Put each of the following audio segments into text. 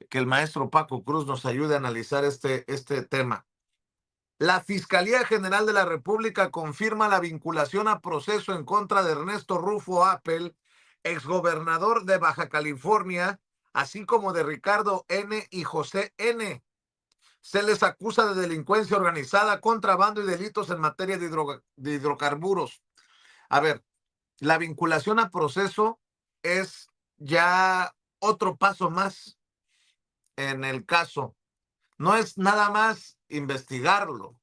que el maestro Paco Cruz nos ayude a analizar este tema. La Fiscalía General de la República confirma la vinculación a proceso en contra de Ernesto Rufo Appel, exgobernador de Baja California, así como de Ricardo N. y José N. Se les acusa de delincuencia organizada, contrabando y delitos en materia de hidrocarburos. A ver, la vinculación a proceso es ya otro paso más en el caso. No es nada más investigarlo,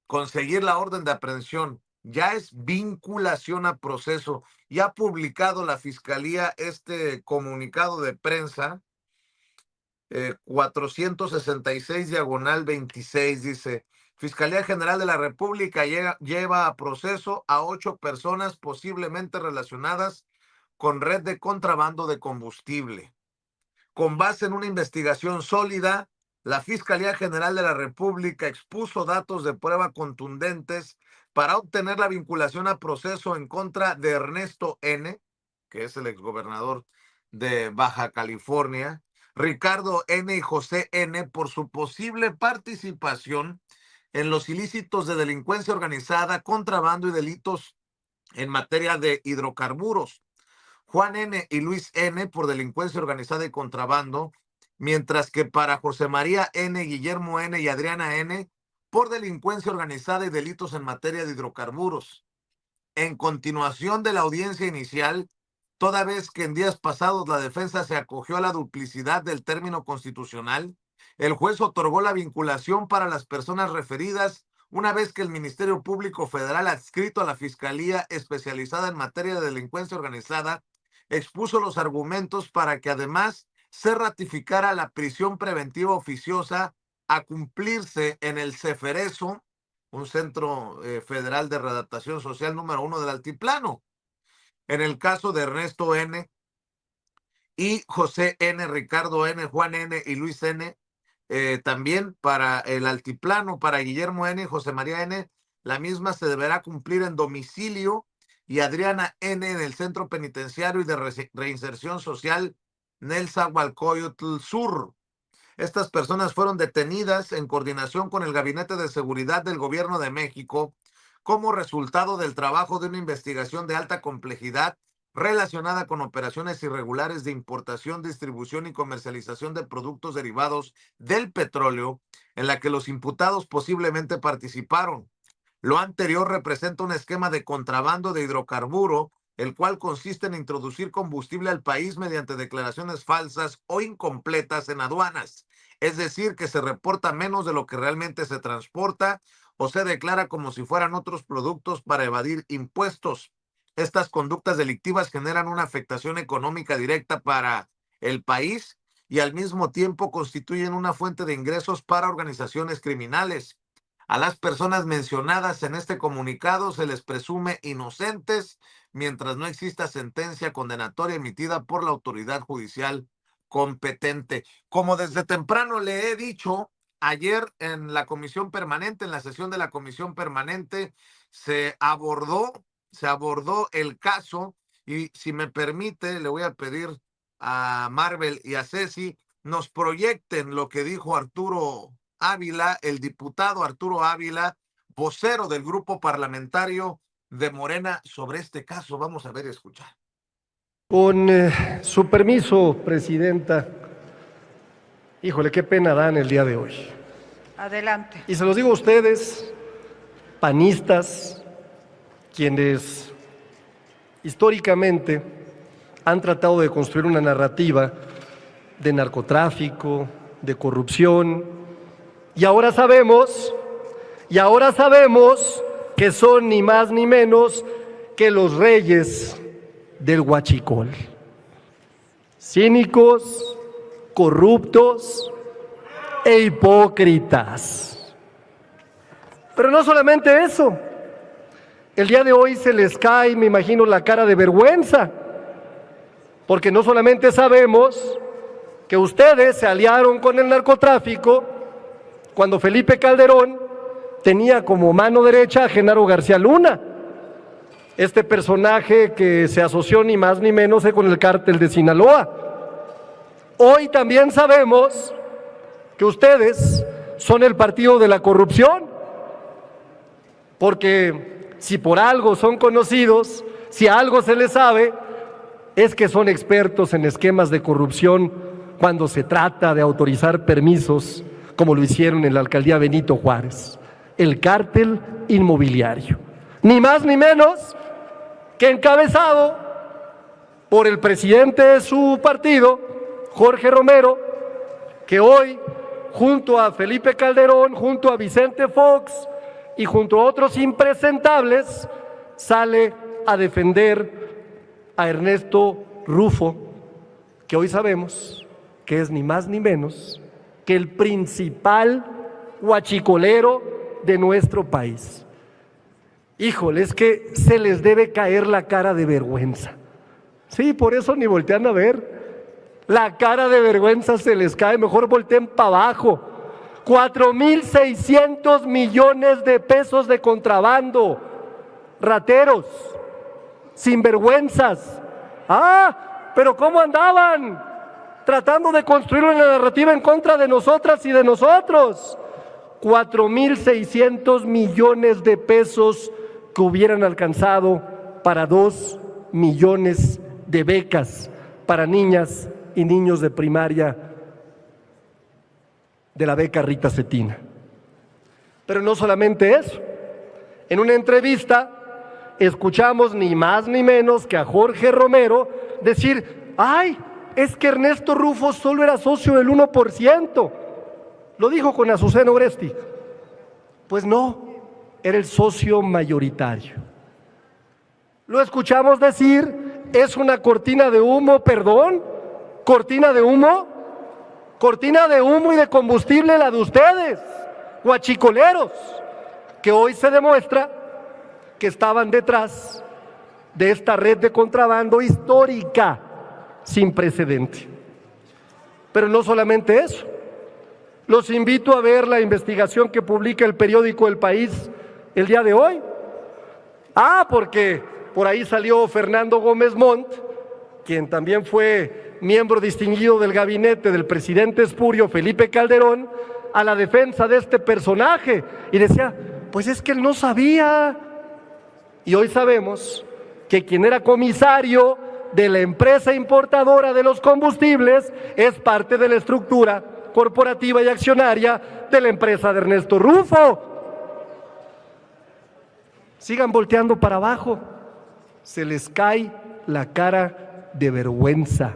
conseguir la orden de aprehensión, ya es vinculación a proceso. Ya ha publicado la Fiscalía este comunicado de prensa, 466/26, dice: Fiscalía General de la República lleva a proceso a 8 personas posiblemente relacionadas con red de contrabando de combustible. Con base en una investigación sólida, la Fiscalía General de la República expuso datos de prueba contundentes para obtener la vinculación a proceso en contra de Ernesto N., que es el exgobernador de Baja California, Ricardo N. y José N. por su posible participación en los ilícitos de delincuencia organizada, contrabando y delitos en materia de hidrocarburos. Juan N. y Luis N. por delincuencia organizada y contrabando, mientras que para José María N., Guillermo N. y Adriana N. por delincuencia organizada y delitos en materia de hidrocarburos. En continuación de la audiencia inicial, toda vez que en días pasados la defensa se acogió a la duplicidad del término constitucional, el juez otorgó la vinculación para las personas referidas una vez que el Ministerio Público Federal, adscrito a la Fiscalía especializada en materia de delincuencia organizada, expuso los argumentos para que además se ratificara la prisión preventiva oficiosa a cumplirse en el Ceferezo, un centro federal de readaptación social número 1 del Altiplano. En el caso de Ernesto N. y José N., Ricardo N., Juan N. y Luis N., también para el Altiplano, para Guillermo N. y José María N., la misma se deberá cumplir en domicilio, y Adriana N. en el Centro Penitenciario y de Reinserción Social Nezahualcóyotl Sur. Estas personas fueron detenidas en coordinación con el Gabinete de Seguridad del Gobierno de México como resultado del trabajo de una investigación de alta complejidad relacionada con operaciones irregulares de importación, distribución y comercialización de productos derivados del petróleo, en la que los imputados posiblemente participaron. Lo anterior representa un esquema de contrabando de hidrocarburo, el cual consiste en introducir combustible al país mediante declaraciones falsas o incompletas en aduanas. Es decir, que se reporta menos de lo que realmente se transporta o se declara como si fueran otros productos para evadir impuestos. Estas conductas delictivas generan una afectación económica directa para el país y al mismo tiempo constituyen una fuente de ingresos para organizaciones criminales. A las personas mencionadas en este comunicado se les presume inocentes mientras no exista sentencia condenatoria emitida por la autoridad judicial competente. Como desde temprano le he dicho, ayer en la comisión permanente, en la sesión de la comisión permanente, se abordó el caso, y si me permite, le voy a pedir a Marvel y a Ceci nos proyecten lo que dijo Arturo Ávila, el diputado Arturo Ávila, vocero del grupo parlamentario de Morena, sobre este caso. Vamos a ver y escuchar. Con su permiso, presidenta. Híjole, qué pena dan el día de hoy. Adelante. Y se los digo a ustedes, panistas, quienes históricamente han tratado de construir una narrativa de narcotráfico, de corrupción, y ahora sabemos que son ni más ni menos que los reyes del huachicol. Cínicos, corruptos e hipócritas. Pero no solamente eso. El día de hoy se les cae, me imagino, la cara de vergüenza, porque no solamente sabemos que ustedes se aliaron con el narcotráfico cuando Felipe Calderón tenía como mano derecha a Genaro García Luna, este personaje que se asoció ni más ni menos con el cártel de Sinaloa, Hoy también sabemos que ustedes son el partido de la corrupción, porque si por algo son conocidos, si algo se les sabe, es que son expertos en esquemas de corrupción cuando se trata de autorizar permisos, como lo hicieron en la alcaldía Benito Juárez, el cártel inmobiliario. Ni más ni menos que encabezado por el presidente de su partido, Jorge Romero, que hoy, junto a Felipe Calderón, junto a Vicente Fox y junto a otros impresentables, sale a defender a Ernesto Rufo, que hoy sabemos que es ni más ni menos que el principal huachicolero de nuestro país. Híjole, es que se les debe caer la cara de vergüenza. Sí, por eso ni voltean a ver. La cara de vergüenza se les cae, mejor volteen para abajo. 4,600 millones de pesos de contrabando. Rateros, sinvergüenzas. Pero ¿cómo andaban? Tratando de construir una narrativa en contra de nosotras y de nosotros. 4,600 millones de pesos que hubieran alcanzado para 2 millones de becas para niñas y niños de primaria de la beca Rita Cetina. Pero no solamente eso. En una entrevista escuchamos ni más ni menos que a Jorge Romero decir: ¡ay! Es que Ernesto Rufo solo era socio del 1%. Lo dijo con Azucena Oresti. Pues no, era el socio mayoritario. Lo escuchamos decir: es una cortina de humo, perdón, cortina de humo y de combustible la de ustedes, huachicoleros, que hoy se demuestra que estaban detrás de esta red de contrabando histórica, sin precedente. Pero no solamente eso. Los invito a ver la investigación que publica el periódico El País el día de hoy. Porque por ahí salió Fernando Gómez Montt, quien también fue miembro distinguido del gabinete del presidente espurio Felipe Calderón, a la defensa de este personaje. Y decía: pues es que él no sabía. Y hoy sabemos que quien era comisario de la empresa importadora de los combustibles es parte de la estructura corporativa y accionaria de la empresa de Ernesto Rufo. Sigan volteando para abajo, se les cae la cara de vergüenza.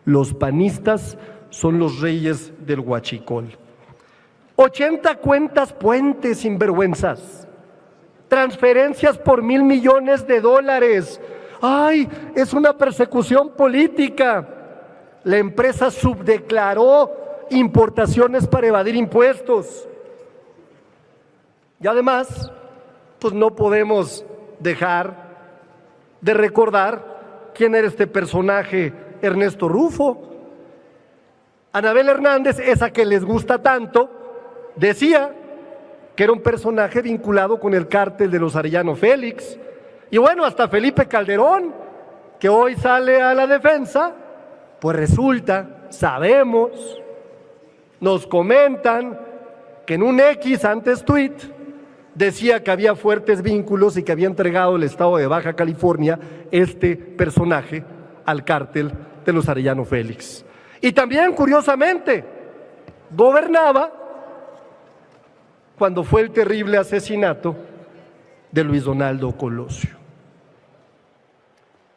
Los panistas son los reyes del huachicol. 80 cuentas puentes sinvergüenzas, transferencias por $1,000 millones. ¡Ay! Es una persecución política. La empresa subdeclaró importaciones para evadir impuestos. Y además, pues no podemos dejar de recordar quién era este personaje, Ernesto Rufo. Anabel Hernández, esa que les gusta tanto, decía que era un personaje vinculado con el cártel de los Arellano Félix. Y bueno, hasta Felipe Calderón, que hoy sale a la defensa, pues resulta, sabemos, nos comentan que en un X antes tweet decía que había fuertes vínculos y que había entregado el estado de Baja California este personaje al cártel de los Arellano Félix. Y también, curiosamente, gobernaba cuando fue el terrible asesinato de Luis Donaldo Colosio.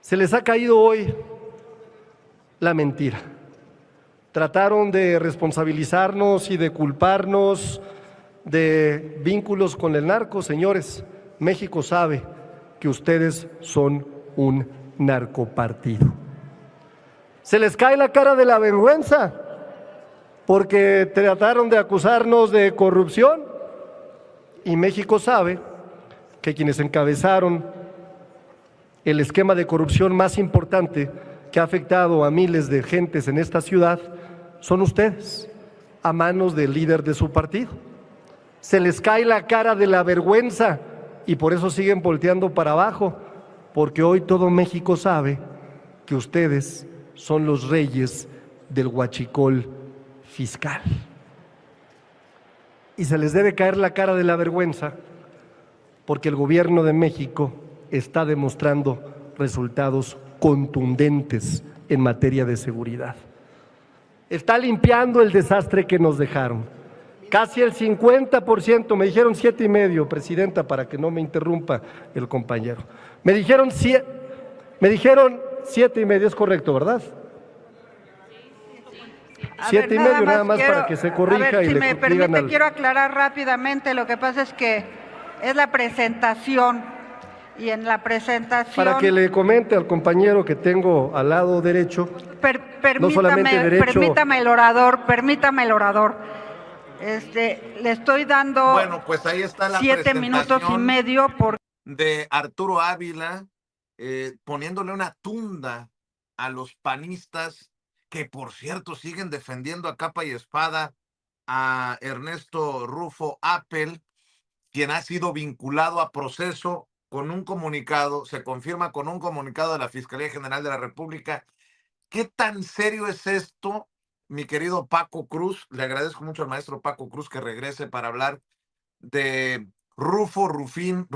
Se les ha caído hoy la mentira. Trataron de responsabilizarnos y de culparnos de vínculos con el narco. Señores, México sabe que ustedes son un narcopartido. Se les cae la cara de la vergüenza porque trataron de acusarnos de corrupción, y México sabe que quienes encabezaron el esquema de corrupción más importante que ha afectado a miles de gentes en esta ciudad son ustedes, a manos del líder de su partido. Se les cae la cara de la vergüenza y por eso siguen volteando para abajo, porque hoy todo México sabe que ustedes son los reyes del huachicol fiscal. Y se les debe caer la cara de la vergüenza porque el gobierno de México está demostrando resultados contundentes en materia de seguridad. Está limpiando el desastre que nos dejaron. Casi el 50%, me dijeron 7,5, Presidenta, para que no me interrumpa el compañero. Me dijeron 7,5, es correcto, ¿verdad? 7,5 nada más para que se corrija. A ver, y si le me digan permite, quiero aclarar rápidamente. Lo que pasa es que es la presentación, y en la presentación... Para que le comente al compañero que tengo al lado derecho, no solamente derecho... Permítame el orador. Le estoy dando... Bueno, pues ahí está la 7 minutos y medio por... de Arturo Ávila, poniéndole una tunda a los panistas, que por cierto siguen defendiendo a capa y espada a Ernesto Rufo Appel, quien ha sido vinculado a proceso con un comunicado, se confirma con un comunicado de la Fiscalía General de la República. ¿Qué tan serio es esto, mi querido Paco Cruz? Le agradezco mucho al maestro Paco Cruz que regrese para hablar de Rufián,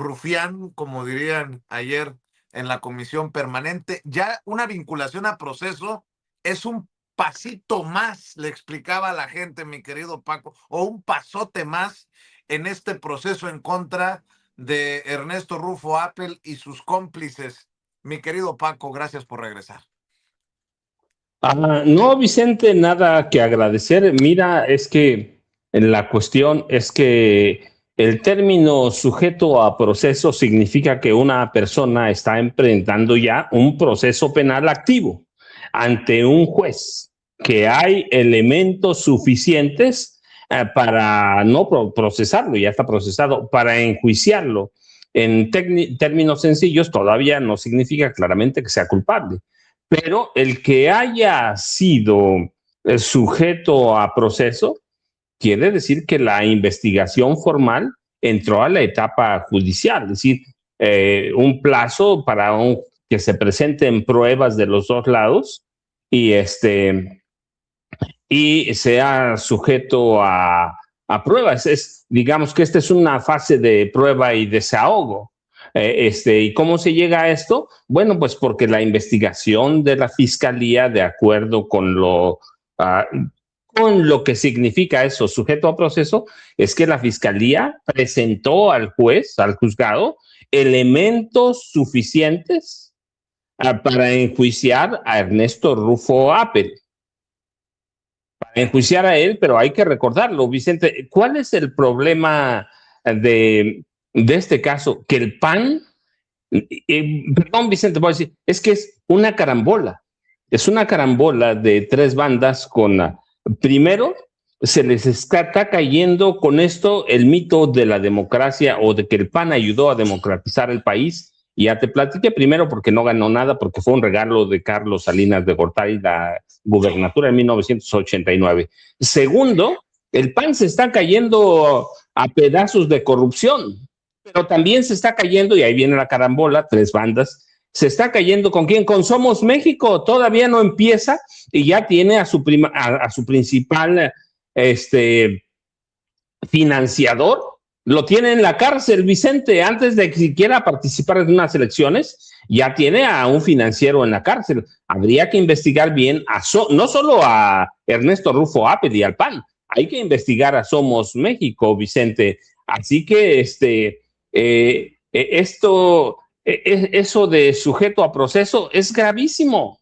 como dirían ayer en la comisión permanente. Ya una vinculación a proceso es un pasito más, le explicaba a la gente, mi querido Paco, o un pasote más en este proceso en contra de Ernesto Rufo Appel y sus cómplices. Mi querido Paco, gracias por regresar. No, Vicente, nada que agradecer. Mira, es que la cuestión es que el término sujeto a proceso significa que una persona está enfrentando ya un proceso penal activo ante un juez, que hay elementos suficientes para no procesarlo, ya está procesado, para enjuiciarlo. En términos sencillos, todavía no significa claramente que sea culpable, pero el que haya sido sujeto a proceso quiere decir que la investigación formal entró a la etapa judicial, es decir, un plazo para que se presenten pruebas de los dos lados y sea sujeto a pruebas. Digamos que esta es una fase de prueba y desahogo. ¿Y cómo se llega a esto? Bueno, pues porque la investigación de la Fiscalía, de acuerdo con lo que significa eso, sujeto a proceso, es que la Fiscalía presentó al juez, al juzgado, elementos suficientes para enjuiciar a Ernesto Rufo Appel. Para enjuiciar a él, pero hay que recordarlo, Vicente, ¿cuál es el problema de este caso? Que el PAN, perdón, Vicente, voy a decir, es que es una carambola de tres bandas primero, se les está cayendo con esto el mito de la democracia o de que el PAN ayudó a democratizar el país. Y ya te platiqué, primero porque no ganó nada, porque fue un regalo de Carlos Salinas de Gortari, la gubernatura en 1989. Segundo, el PAN se está cayendo a pedazos de corrupción, pero también se está cayendo, y ahí viene la carambola, tres bandas, se está cayendo ¿con quién? Con Somos México, todavía no empieza y ya tiene a su principal financiador, lo tiene en la cárcel, Vicente, antes de que siquiera participar en unas elecciones, ya tiene a un financiero en la cárcel. Habría que investigar bien no solo a Ernesto Rufo Appel y al PAN, hay que investigar a Somos México, Vicente. Así que eso de sujeto a proceso es gravísimo.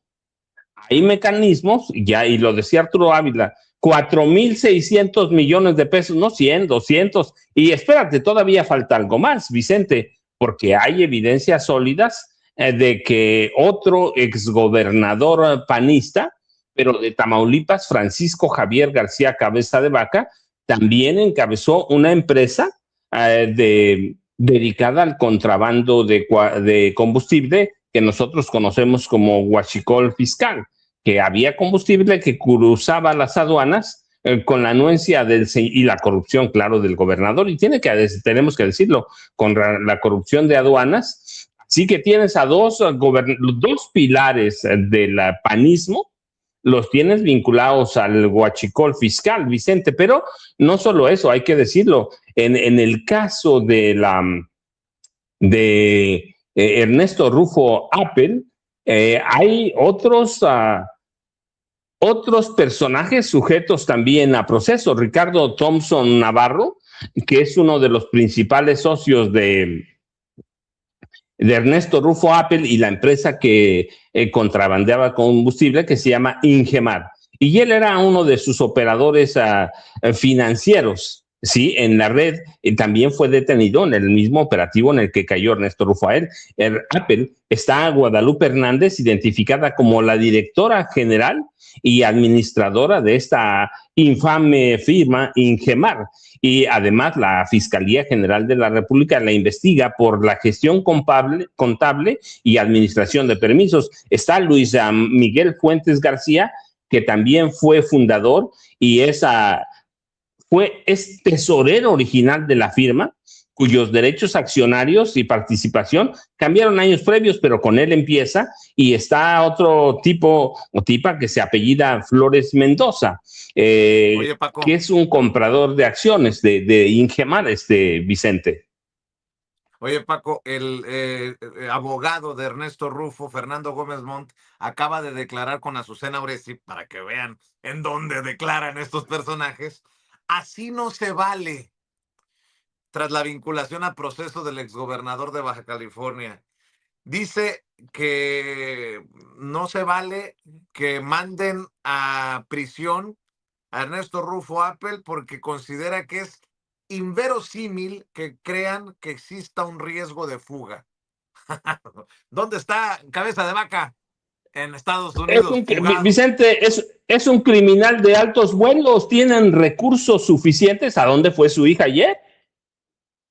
Hay mecanismos, y lo decía Arturo Ávila, 4,600 millones de pesos, no 100, 200, y espérate, todavía falta algo más, Vicente, porque hay evidencias sólidas de que otro exgobernador panista, pero de Tamaulipas, Francisco Javier García Cabeza de Vaca, también encabezó una empresa dedicada al contrabando de combustible que nosotros conocemos como huachicol fiscal, que había combustible que cruzaba las aduanas con la anuencia y la corrupción, claro, del gobernador, y tenemos que decirlo, con la corrupción de aduanas. Así que tienes a dos pilares del panismo los tienes vinculados al huachicol fiscal, Vicente. Pero no solo eso, hay que decirlo, en el caso de Ernesto Rufo Apple, hay otros personajes sujetos también a proceso. Ricardo Thompson Navarro, que es uno de los principales socios de Ernesto Rufo Apple y la empresa que contrabandeaba combustible, que se llama Ingemar. Y él era uno de sus operadores financieros, ¿sí? En la red. También fue detenido en el mismo operativo en el que cayó Ernesto Rufo Apple. Está Guadalupe Hernández, identificada como la directora general y administradora de esta infame firma Ingemar. Y además la Fiscalía General de la República la investiga por la gestión contable y administración de permisos. Está Luis Miguel Fuentes García, que también fue fundador y es tesorero original de la firma, cuyos derechos accionarios y participación cambiaron años previos, pero con él empieza. Y está otro tipo o tipa que se apellida Flores Mendoza, Oye, Paco. que es un comprador de acciones de Ingemar, Vicente. Oye, Paco, el abogado de Ernesto Rufo, Fernando Gómez Montt, acaba de declarar con Azucena Oresti, para que vean en dónde declaran estos personajes. Así no se vale. Tras la vinculación a proceso del exgobernador de Baja California, dice que no se vale que manden a prisión a Ernesto Rufo Apple porque considera que es inverosímil que crean que exista un riesgo de fuga. ¿Dónde está Cabeza de Vaca? En Estados Unidos, fugado. Vicente, es un criminal de altos vuelos. ¿Tienen recursos suficientes? ¿A dónde fue su hija ayer?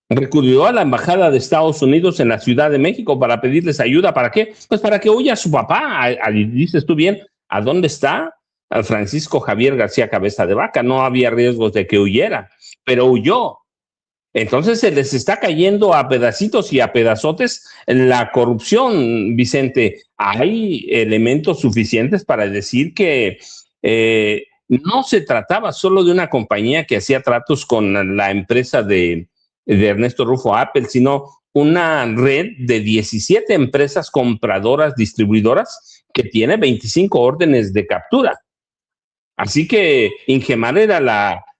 Recurrió a la embajada de Estados Unidos en la Ciudad de México para pedirles ayuda. ¿Para qué? Pues para que huya a su papá. Dices tú bien, ¿a dónde está Francisco Javier García Cabeza de Vaca? No había riesgos de que huyera, pero huyó. Entonces se les está cayendo a pedacitos y a pedazotes la corrupción, Vicente. Hay elementos suficientes para decir que no se trataba solo de una compañía que hacía tratos con la empresa de Ernesto Rufo Apple, sino una red de 17 empresas compradoras, distribuidoras, que tiene 25 órdenes de captura. Así que Ingemar era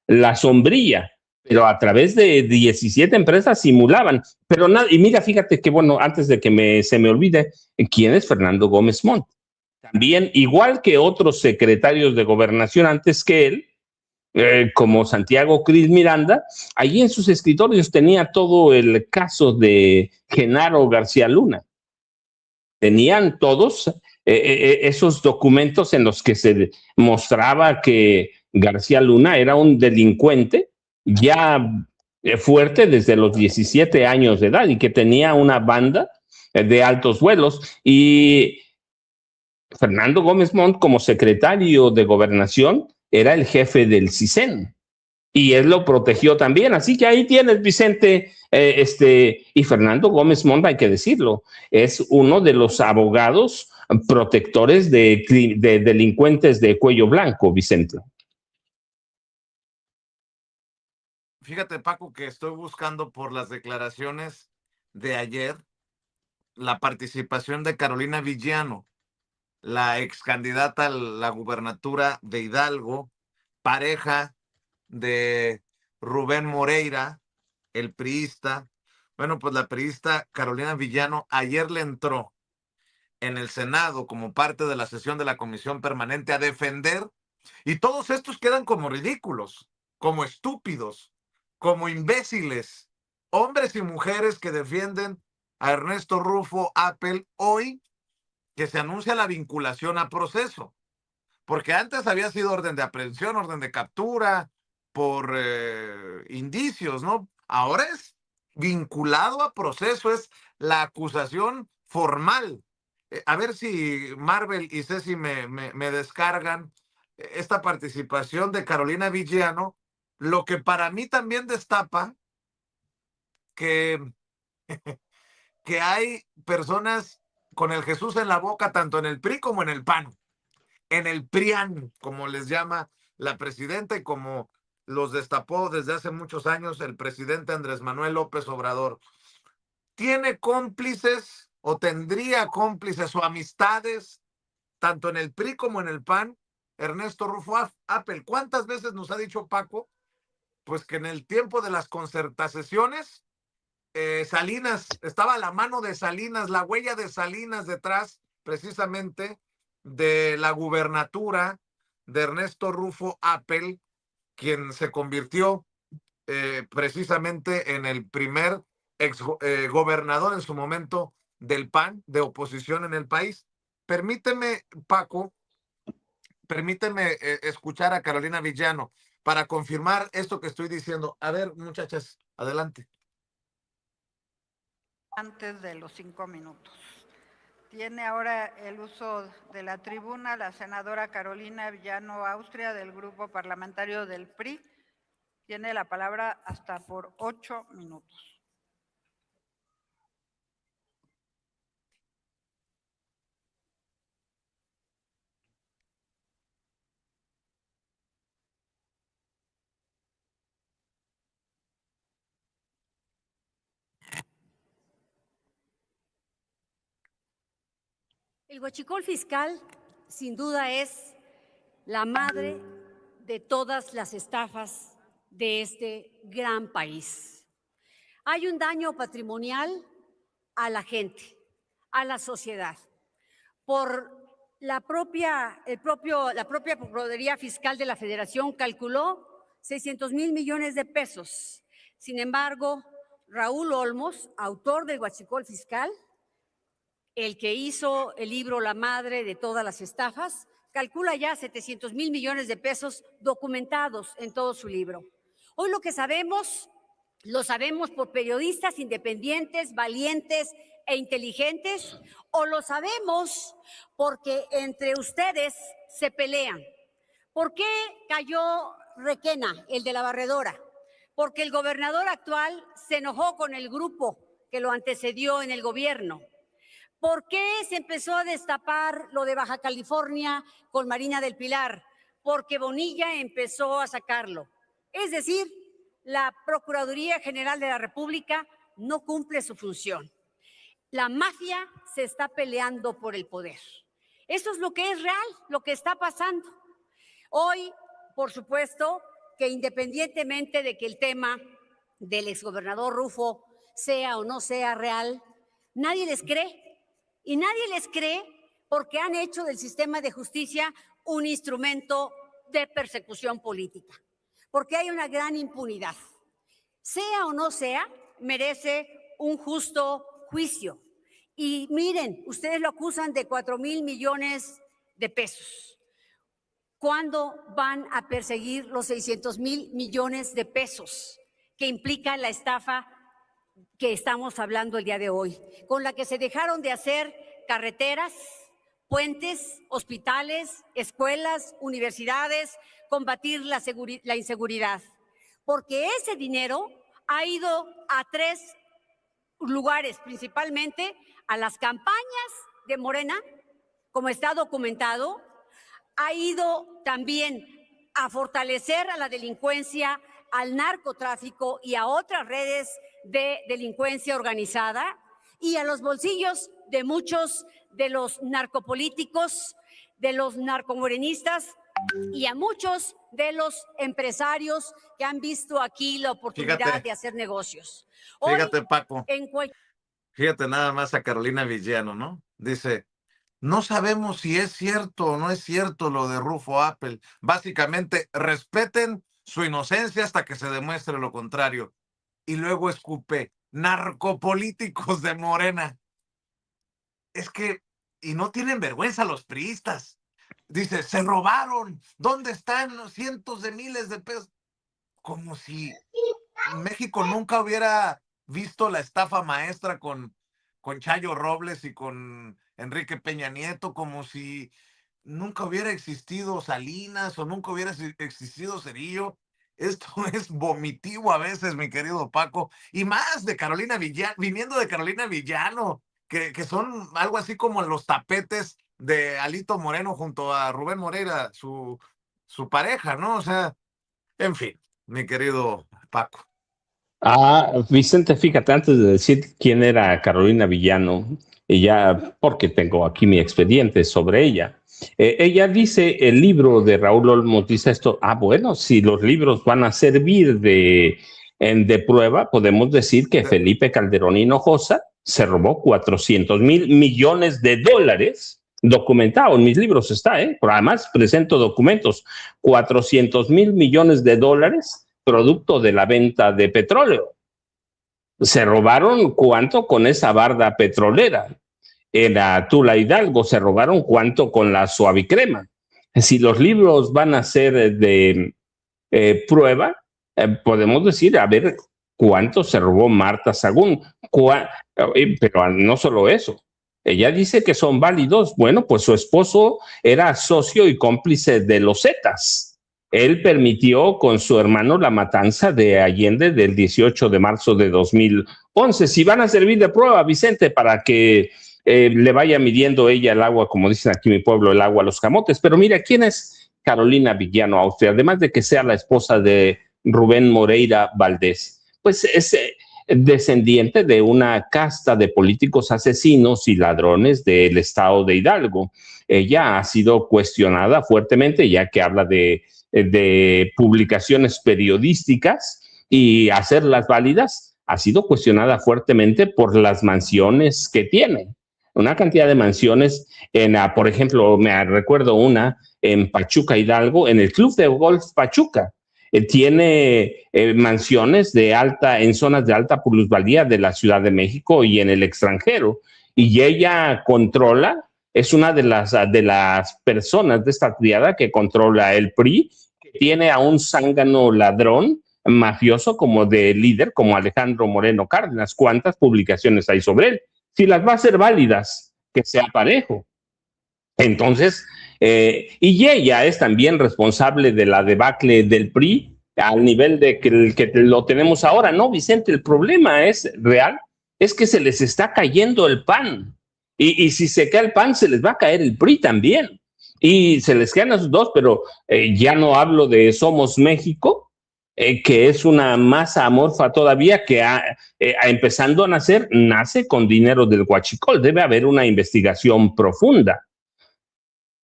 la sombrilla, pero a través de 17 empresas simulaban. Pero nada, y mira, fíjate que bueno, antes de que se me olvide, ¿quién es Fernando Gómez Montt? También, igual que otros secretarios de gobernación antes que él, como Santiago Cris Miranda, allí en sus escritorios tenía todo el caso de Genaro García Luna. Tenían todos esos documentos en los que se mostraba que García Luna era un delincuente ya fuerte desde los 17 años de edad y que tenía una banda de altos vuelos. Y Fernando Gómez Montt, como secretario de Gobernación, era el jefe del CISEN y él lo protegió también. Así que ahí tienes, Vicente, y Fernando Gómez Montt, hay que decirlo, es uno de los abogados protectores de delincuentes de cuello blanco, Vicente. Fíjate, Paco, que estoy buscando por las declaraciones de ayer la participación de Carolina Villano, la ex candidata a la gubernatura de Hidalgo, pareja de Rubén Moreira, el priista. Bueno, pues la priista Carolina Villano ayer le entró en el Senado como parte de la sesión de la Comisión Permanente a defender, y todos estos quedan como ridículos, como estúpidos, como imbéciles, hombres y mujeres que defienden a Ernesto Rufo Apple hoy que se anuncia la vinculación a proceso, porque antes había sido orden de aprehensión, orden de captura por indicios, ¿no? Ahora es vinculado a proceso, es la acusación formal. A ver si Marvel y Ceci me descargan esta participación de Carolina Villano, lo que para mí también destapa que, que hay personas con el Jesús en la boca, tanto en el PRI como en el PAN. en el PRIAN, como les llama la presidenta y como los destapó desde hace muchos años el presidente Andrés Manuel López Obrador. ¿Tiene cómplices o tendría cómplices o amistades tanto en el PRI como en el PAN? Ernesto Rufo Appel, ¿cuántas veces nos ha dicho Paco? Pues que en el tiempo de las concertaciones, Salinas, estaba a la mano de Salinas, la huella de Salinas detrás precisamente de la gubernatura de Ernesto Rufo Appel, quien se convirtió precisamente en el primer gobernador en su momento del PAN, de oposición en el país. Permíteme, Paco, permíteme escuchar a Carolina Villano para confirmar esto que estoy diciendo. A ver, muchachas, adelante. Antes de los 5 minutos. Tiene ahora el uso de la tribuna la senadora Carolina Villano Austria del Grupo Parlamentario del PRI. Tiene la palabra hasta por 8 minutos. El huachicol fiscal, sin duda, es la madre de todas las estafas de este gran país. Hay un daño patrimonial a la gente, a la sociedad, por la propia Procuraduría Fiscal de la Federación calculó 600,000 millones de pesos. Sin embargo, Raúl Olmos, autor del huachicol fiscal, el que hizo el libro La madre de todas las estafas, calcula ya 700,000 millones de pesos documentados en todo su libro. Hoy lo que sabemos, lo sabemos por periodistas independientes, valientes e inteligentes, o lo sabemos porque entre ustedes se pelean. ¿Por qué cayó Requena, el de la barredora? Porque el gobernador actual se enojó con el grupo que lo antecedió en el gobierno. ¿Por qué se empezó a destapar lo de Baja California con Marina del Pilar? Porque Bonilla empezó a sacarlo. Es decir, la Procuraduría General de la República no cumple su función. La mafia se está peleando por el poder. Eso es lo que es real, lo que está pasando. Hoy, por supuesto, que independientemente de que el tema del exgobernador Rufo sea o no sea real, nadie les cree. Y nadie les cree porque han hecho del sistema de justicia un instrumento de persecución política, porque hay una gran impunidad. Sea o no sea, merece un justo juicio. Y miren, ustedes lo acusan de 4,000 millones de pesos. ¿Cuándo van a perseguir los 600,000 millones de pesos que implica la estafa que estamos hablando el día de hoy, con la que se dejaron de hacer carreteras, puentes, hospitales, escuelas, universidades, combatir la inseguridad? Porque ese dinero ha ido a 3 lugares, principalmente a las campañas de Morena, como está documentado, ha ido también a fortalecer a la delincuencia, al narcotráfico y a otras redes de delincuencia organizada, y a los bolsillos de muchos de los narcopolíticos, de los narcomorenistas y a muchos de los empresarios que han visto aquí la oportunidad de hacer negocios. Hoy, fíjate, Paco, fíjate nada más a Carolina Villano, ¿no? Dice, no sabemos si es cierto o no es cierto lo de Rufo Appel. Básicamente, respeten su inocencia hasta que se demuestre lo contrario. Y luego escupe, narcopolíticos de Morena. Es que, y no tienen vergüenza los priistas. Dice, se robaron. ¿Dónde están los cientos de miles de pesos? Como si México nunca hubiera visto la estafa maestra con Chayo Robles y con Enrique Peña Nieto, como si nunca hubiera existido Salinas o nunca hubiera existido Cerillo. Esto es vomitivo a veces, mi querido Paco, y más de Carolina Villano, viniendo de Carolina Villano, que son algo así como los tapetes de Alito Moreno junto a Rubén Moreira, su pareja, ¿no? O sea, en fin, mi querido Paco. Vicente, fíjate, antes de decir quién era Carolina Villano, y ya porque tengo aquí mi expediente sobre ella, ella dice, el libro de Raúl Olmos dice esto, bueno, si los libros van a servir de prueba, podemos decir que Felipe Calderón Hinojosa se robó 400,000 millones de dólares, documentado en mis libros está, pero además presento documentos, 400,000 millones de dólares producto de la venta de petróleo. Se robaron cuánto con esa barda petrolera. En la Tula Hidalgo se robaron cuánto con la suavicrema. Si los libros van a ser de prueba, podemos decir, a ver cuánto se robó Marta Sagún. Pero no solo eso. Ella dice que son válidos. Bueno, pues su esposo era socio y cómplice de los Zetas. Él permitió con su hermano la matanza de Allende del 18 de marzo de 2011. Si van a servir de prueba, Vicente, para que le vaya midiendo ella el agua, como dicen aquí en mi pueblo, el agua a los camotes. Pero mira, ¿quién es Carolina Villano Austria? Además de que sea la esposa de Rubén Moreira Valdés, pues es descendiente de una casta de políticos asesinos y ladrones del estado de Hidalgo. Ella ha sido cuestionada fuertemente, ya que habla de publicaciones periodísticas y hacerlas válidas, ha sido cuestionada fuertemente por las mansiones que tiene. Una cantidad de mansiones, por ejemplo, me recuerdo una en Pachuca, Hidalgo, en el Club de Golf Pachuca. Tiene mansiones en zonas de alta plusvalía de la Ciudad de México y en el extranjero. Y ella controla, es una de las personas de esta triada que controla el PRI, que tiene a un zángano ladrón mafioso como de líder, como Alejandro Moreno Cárdenas. ¿Cuántas publicaciones hay sobre él? Si las va a ser válidas, que sea parejo. Entonces, y ella es también responsable de la debacle del PRI al nivel de que lo tenemos ahora. No, Vicente, el problema es real, es que se les está cayendo el PAN. Y si se cae el PAN, se les va a caer el PRI también. Y se les caen esos dos, pero ya no hablo de Somos México, que es una masa amorfa todavía que empezando a nace con dinero del huachicol. Debe haber una investigación profunda.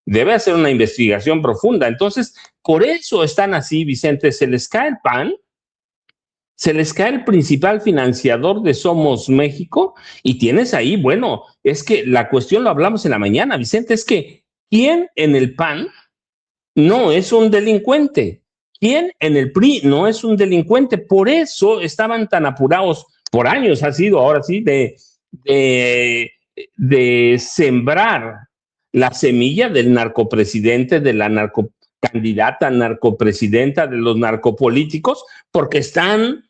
Debe hacer una investigación profunda. Entonces, por eso están así, Vicente, se les cae el PAN, se les cae el principal financiador de Somos México y tienes ahí, bueno, es que la cuestión lo hablamos en la mañana, Vicente, es que ¿quién en el PAN no es un delincuente? ¿Quién en el PRI no es un delincuente? Por eso estaban tan apurados, por años ha sido ahora sí, de sembrar la semilla del narcopresidente, de la narcocandidata narcopresidenta, de los narcopolíticos, porque están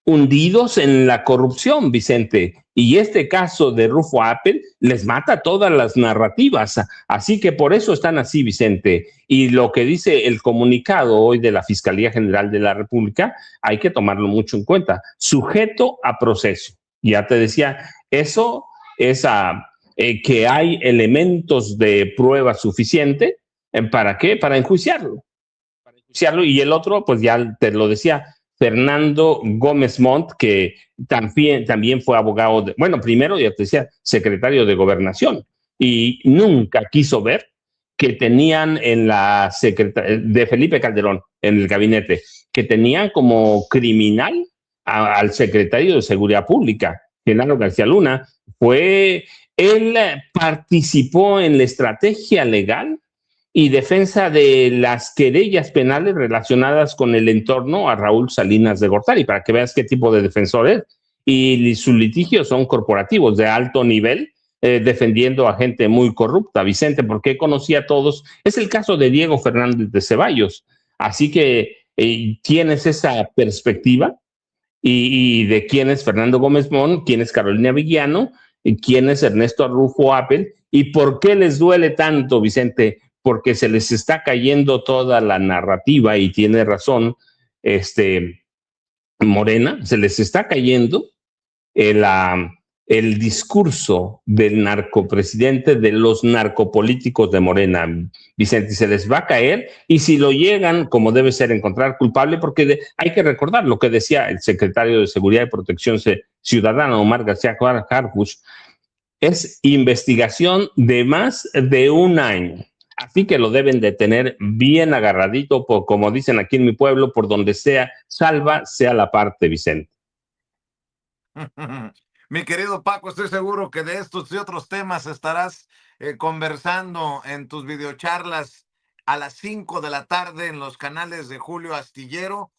hundidos en la corrupción, Vicente. Y este caso de Rufo Appel les mata todas las narrativas. Así que por eso están así, Vicente. Y lo que dice el comunicado hoy de la Fiscalía General de la República, hay que tomarlo mucho en cuenta. Sujeto a proceso. Ya te decía, eso es que hay elementos de prueba suficiente. ¿Para qué? Para enjuiciarlo. Y el otro, pues ya te lo decía, Fernando Gómez Montt, que también fue abogado, primero, ya te decía, secretario de Gobernación, y nunca quiso ver que tenían en la secretaría de Felipe Calderón, en el gabinete, que tenían como criminal al secretario de Seguridad Pública, Genaro García Luna. Él participó en la estrategia legal y defensa de las querellas penales relacionadas con el entorno a Raúl Salinas de Gortari, para que veas qué tipo de defensor es. Y sus litigios son corporativos de alto nivel, defendiendo a gente muy corrupta, Vicente, porque conocía a todos. Es el caso de Diego Fernández de Ceballos. Así que tienes esa perspectiva y de quién es Fernando Gómez Montt, quién es Carolina Villano, y quién es Ernesto Rufo Appel, y por qué les duele tanto, Vicente, porque se les está cayendo toda la narrativa, y tiene razón Morena, se les está cayendo el discurso del narcopresidente, de los narcopolíticos de Morena, Vicente, se les va a caer, y si lo llegan, como debe ser, encontrar culpable, porque hay que recordar lo que decía el secretario de Seguridad y Protección Ciudadana, Omar García Harfuch, es investigación de más de un año. Así que lo deben de tener bien agarradito, como dicen aquí en mi pueblo, por donde sea, salva sea la parte, Vicente. Mi querido Paco, estoy seguro que de estos y otros temas estarás conversando en tus videocharlas a las 5 de la tarde en los canales de Julio Astillero.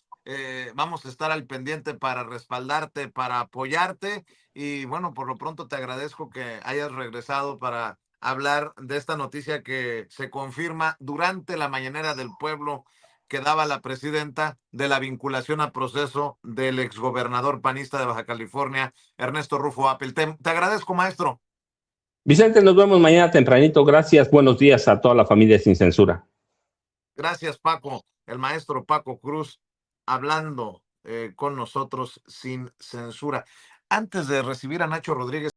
Vamos a estar al pendiente para respaldarte, para apoyarte. Y bueno, por lo pronto te agradezco que hayas regresado para hablar de esta noticia que se confirma durante la mañanera del pueblo que daba la presidenta, de la vinculación a proceso del exgobernador panista de Baja California, Ernesto Rufo Apple. Te agradezco, maestro. Vicente, nos vemos mañana tempranito. Gracias. Buenos días a toda la familia Sin Censura. Gracias, Paco. El maestro Paco Cruz hablando con nosotros sin censura. Antes de recibir a Nacho Rodríguez.